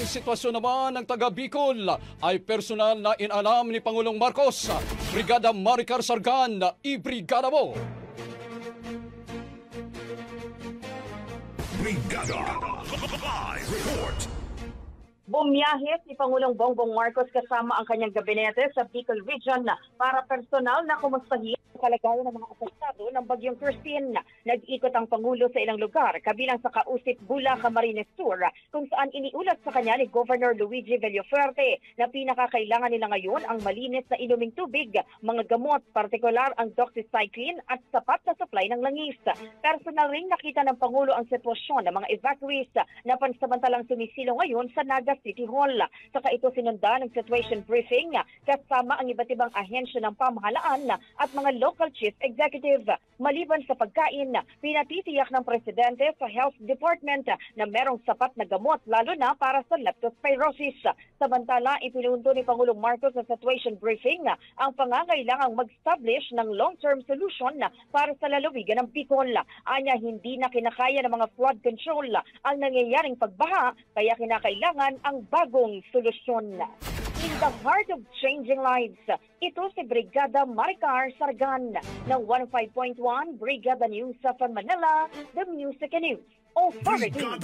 sitwasyon naman ng taga Bicol ay personal na inalam ni Pangulong Marcos. Brigada Maricar Sargan, ibrigada mo! Brigada Live Report. Bumiyahe si Pangulong Bongbong Marcos kasama ang kanyang gabinete sa Bicol Region para personal na kumustahin ang kalagayan ng mga apektado ng Bagyong Christine. Nag-ikot ang Pangulo sa ilang lugar, kabilang sa Kausip, Bula, Camarines Sur, kung saan iniulat sa kanya ni Governor Luigi Villafuerte na pinakakailangan nila ngayon ang malinis na inuming tubig, mga gamot, partikular ang doxycycline at sapat na supply ng langis. Personal ring nakita ng Pangulo ang sitwasyon ng mga evacuees na pansamantalang sumisilo ngayon sa Naga City Hall. Saka ito sinundan ng situation briefing kasama ang iba't ibang ahensya ng pamahalaan at mga local chief executive. Maliban sa pagkain, pinatitiyak ng Presidente sa Health Department na merong sapat na gamot lalo na para sa leptospirosis. Samantala, ipinunto ni Pangulong Marcos sa situation briefing ang pangangailangang mag-establish ng long-term solution para sa lalawigan ng Bicol. Anya, hindi na kinakaya ng mga flood control ang nangyayaring pagbaha, kaya kinakailangan ang bagong solusyon. In the heart of changing lives, ito si Brigada Maricar Sargan ng 105.1 Brigada News sa Manila, the Music and News Authority.